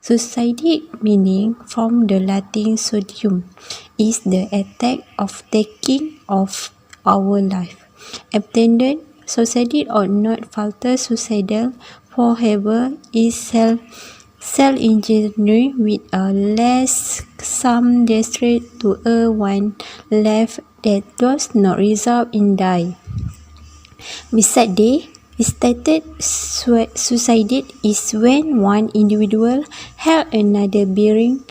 Suicide, meaning from the Latin "suicidium", is the attack of taking of our life. Abandoned suicide or not falter suicidal forever is self-injury with a less some desperate to a one life that does not result in die. Besides this, stated suicide is when one individual has another bearing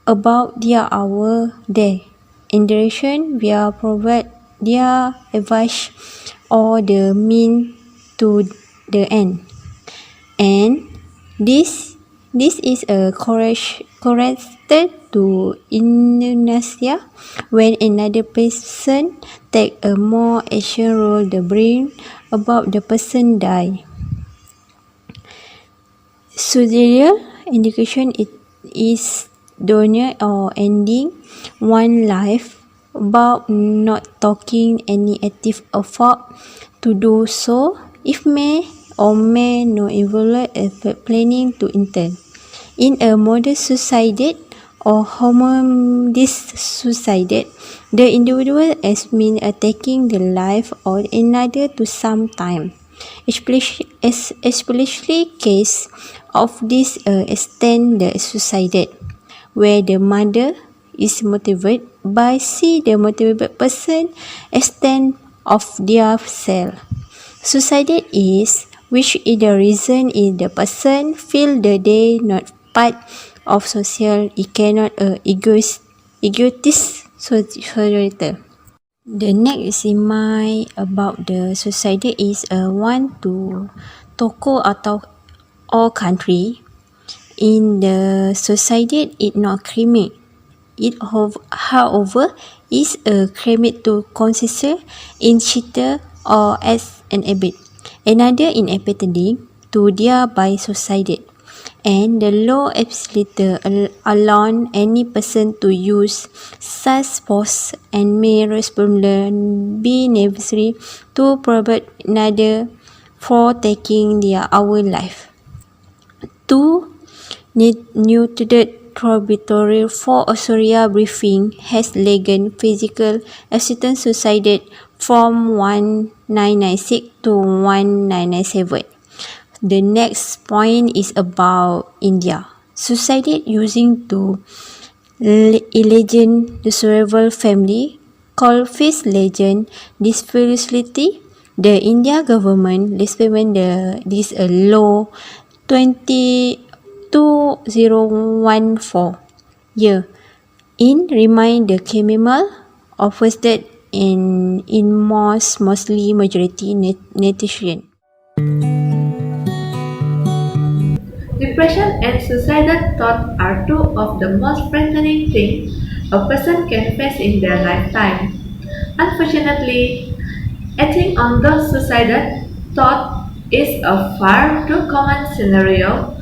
about their hour day. In direction, via provide their advice or the mean to the end. And this is a correlated to euthanasia when another person take a more action role the brain about the person die. Suicidal indication is donor or ending one life about not taking any active effort to do so, if may or may not evaluate effort planning to intend. In a modern suicide or homicide suicide, the individual has been taking the life of another to some time. Especially case of this extend the suicide, where the mother is motivated by see the motivated person extent of their self. Suicide is which is the reason is the person feel the day not part of social, it cannot egotist society. The next in mind about the suicide is one to toko atau all country. In the society, it not cremate. It however is a cremate to consider in cheater or as an habit. Another in epidemic to their by society. And the law absolutely allow any person to use such force and may responsibly be necessary to prevent another for taking their our life. 2. Neutered Tributary for Australia briefing has legend physical accident suicide from 1996 to 1997. The next point is about India. Suicide using to legend the survival family called Face Legend Disability. The India government implement this law 2014 year in remind the criminal offers that in mostly majority nation. Depression and suicidal thoughts are two of the most frightening things a person can face in their lifetime. Unfortunately, acting on those suicidal thoughts is a far too common scenario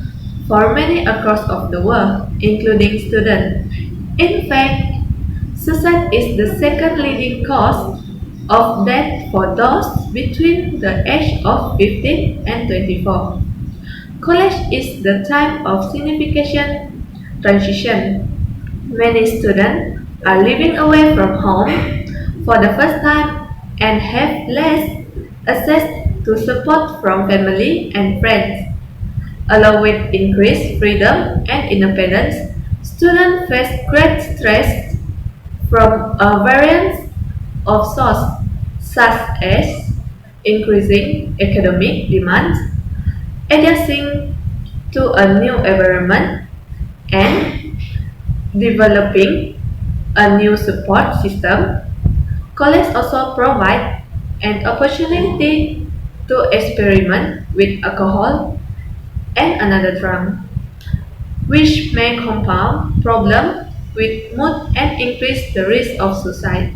for many across of the world, including students. In fact, suicide is the second leading cause of death for those between the age of 15 and 24. College is the time of significant transition. Many students are living away from home for the first time and have less access to support from family and friends. Along with increased freedom and independence, students face great stress from a variety of sources, such as increasing academic demands, adjusting to a new environment, and developing a new support system. College also provide an opportunity to experiment with alcohol and another drug, which may compound problem with mood and increase the risk of suicide.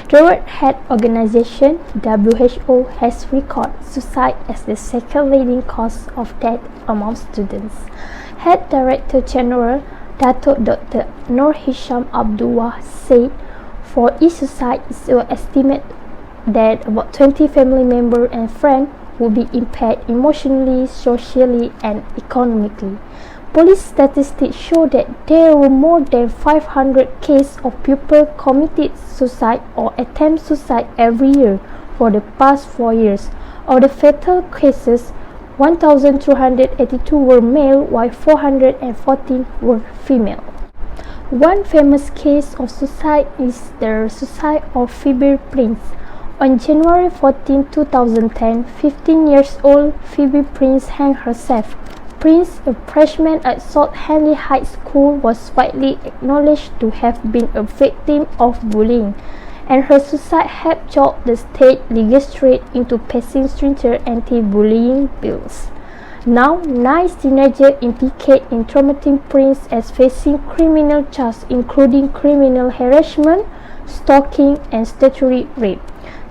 The World Health Organization (WHO) has recorded suicide as the second leading cause of death among students. Head Director General Datuk Dr. Nur Hisham Abdullah said, for each suicide is estimated that about 20 family members and friends would be impaired emotionally, socially, and economically. Police statistics show that there were more than 500 cases of people committed suicide or attempt suicide every year for the past 4 years. Of the fatal cases, 1,282 were male while 414 were female. One famous case of suicide is the suicide of Phoebe Prince. On January 14, 2010, 15 years old Phoebe Prince hanged herself. Prince, a freshman at South Henley High School, was widely acknowledged to have been a victim of bullying, and her suicide helped jolt the state legislature into passing stringent anti-bullying bills. Now, 9 teenagers implicated in traumatizing Prince as facing criminal charges including criminal harassment, stalking, and statutory rape.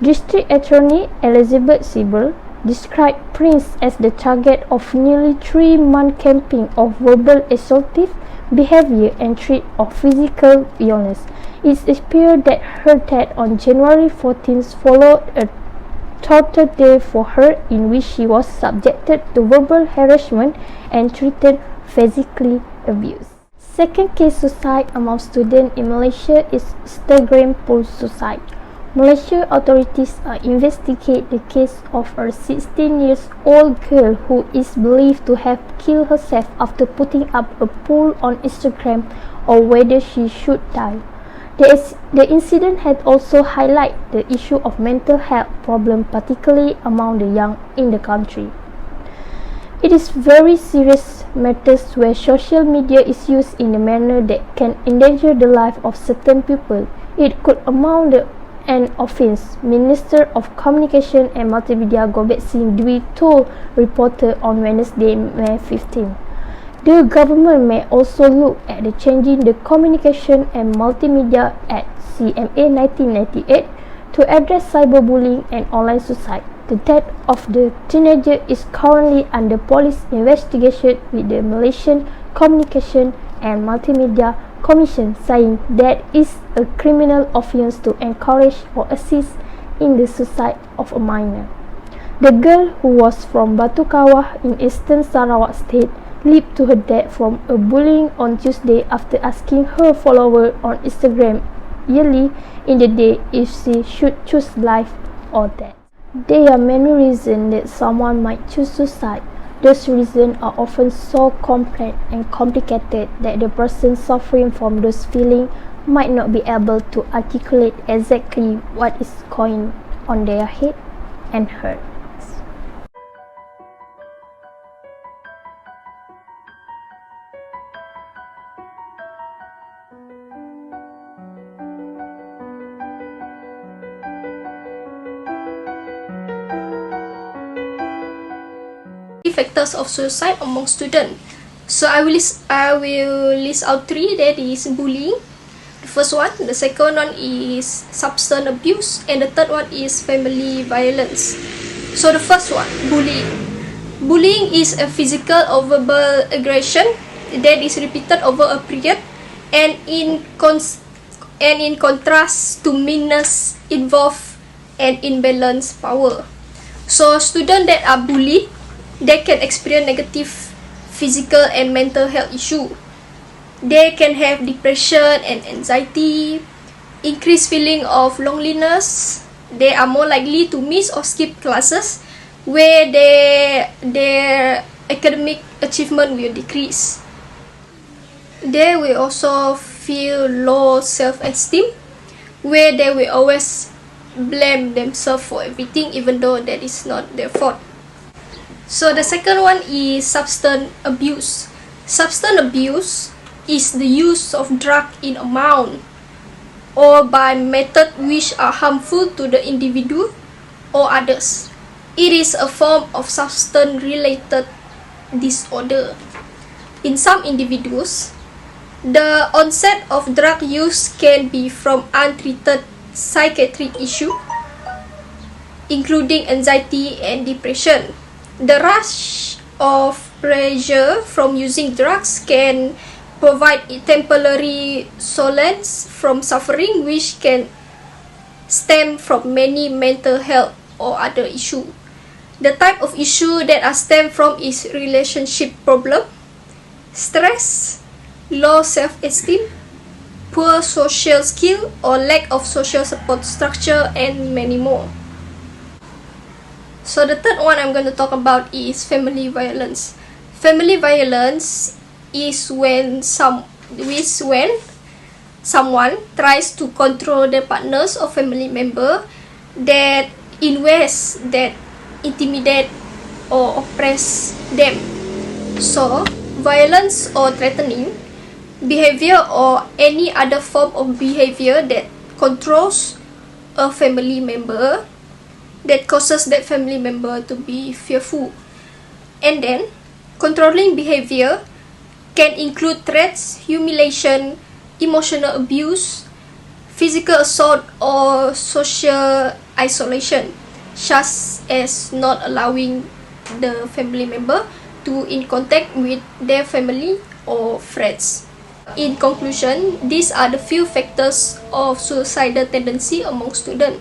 District Attorney Elizabeth Siebel described Prince as the target of nearly 3-month campaign of verbal assaultive behavior and threat of physical violence. It appeared that her death on January 14th followed a torture day for her in which she was subjected to verbal harassment and treated physically abuse. Second case suicide among students in Malaysia is Instagram post suicide. Malaysia authorities are investigating the case of a 16-year-old girl who is believed to have killed herself after putting up a poll on Instagram on whether she should die. The incident had also highlighted the issue of mental health problems, particularly among the young in the country. It is very serious matters where social media is used in a manner that can endanger the life of certain people. It could amount to an offence, Minister of Communication and Multimedia Gobet Singh Dwi told reporters on Wednesday, May 15. The government may also look at the changing the Communication and Multimedia Act CMA 1998 to address cyberbullying and online suicide. The death of the teenager is currently under police investigation, with the Malaysian Communication and Multimedia Commission saying that is a criminal offence to encourage or assist in the suicide of a minor. The girl, who was from Batu Kawah in eastern Sarawak State, lived to her death from a bullying on Tuesday after asking her followers on Instagram early in the day if she should choose life or death. There are many reasons that someone might choose suicide. Those reasons are often so complex and complicated that the person suffering from those feelings might not be able to articulate exactly what is going on their head and heart. Factors of suicide among students. So I will list out 3. That is bullying, the first one. The second one is substance abuse, and the third one is family violence. So the first one, bullying. Bullying is a physical or verbal aggression that is repeated over a period, and in contrast to meanness, involve and imbalanced power. So students that are bullied, they can experience negative physical and mental health issues. They can have depression and anxiety, increased feeling of loneliness. They are more likely to miss or skip classes where their academic achievement will decrease. They will also feel low self-esteem, where they will always blame themselves for everything even though that is not their fault. So the second one is substance abuse. Substance abuse is the use of drug in amount or by method which are harmful to the individual or others. It is a form of substance-related disorder. In some individuals, the onset of drug use can be from untreated psychiatric issue, including anxiety and depression. The rush of pleasure from using drugs can provide temporary solace from suffering, which can stem from many mental health or other issue. The type of issue that are stem from is relationship problem, stress, low self-esteem, poor social skill or lack of social support structure, and many more. So the third one I'm going to talk about is family violence. Family violence is when someone tries to control their partners or family member that in ways that intimidate or oppress them. So, violence or threatening behavior or any other form of behavior that controls a family member, that causes that family member to be fearful. And then, controlling behavior can include threats, humiliation, emotional abuse, physical assault, or social isolation, such as not allowing the family member to in contact with their family or friends. In conclusion, these are the few factors of suicidal tendency among students.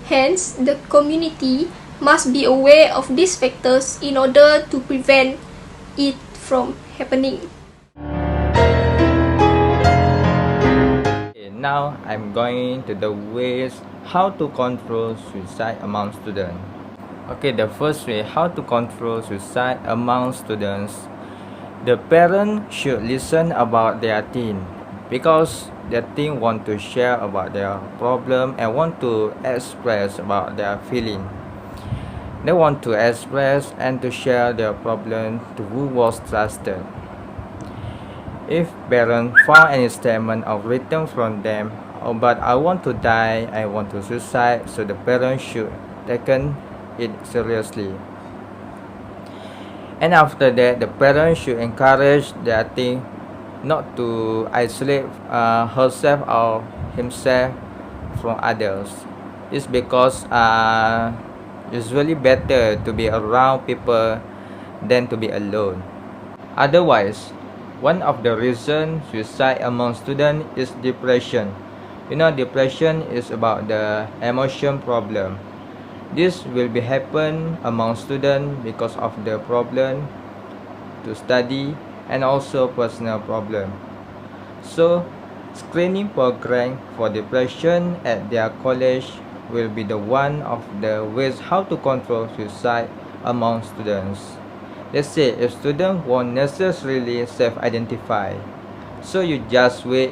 Hence, the community must be aware of these factors in order to prevent it from happening. Now I'm going to the ways how to control suicide among students. Okay, the first way how to control suicide among students. The parent should listen about their teen because their teen want to share about their problem and want to express about their feeling. They want to express and to share their problem to who was trusted. If parents found any statement or written from them, oh, but I want to die, I want to suicide, so the parents should take it seriously. And after that, the parents should encourage their teen not to isolate herself or himself from others. It's because it's really better to be around people than to be alone. Otherwise, one of the reasons suicide among students is depression. Depression is about the emotion problem. This will be happen among students because of the problem to study and also personal problem. So, screening program for depression at their college will be the one of the ways how to control suicide among students. Let's say if student won't necessarily self-identify, so you just wait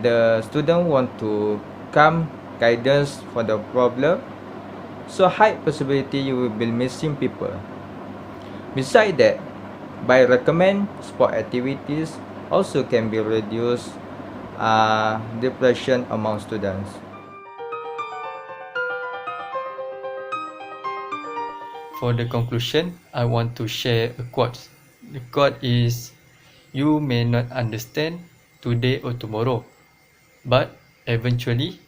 the student want to come guidance for the problem, so high possibility you will be missing people. Besides that, by recommend sport activities also can be reduce depression among students. For the conclusion, I want to share a quote. The quote is, "You may not understand today or tomorrow, but eventually,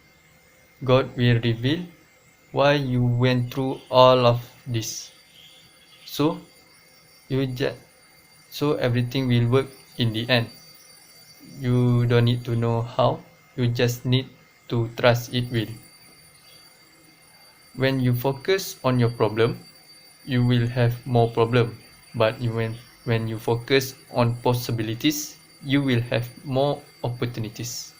God will reveal why you went through all of this. So, so everything will work in the end. You don't need to know how, you just need to trust it will. When you focus on your problem, you will have more problem, but when you focus on possibilities, you will have more opportunities.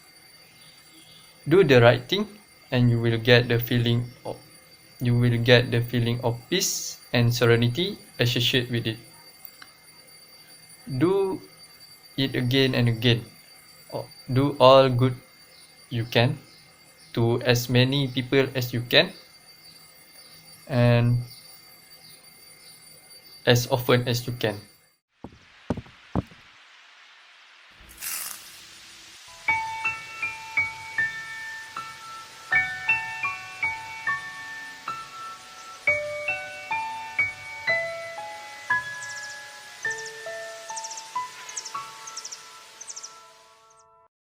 Do the right thing and you will get the feeling of peace and serenity associated with it. Do it again and again. Do all good you can to as many people as you can, and as often as you can.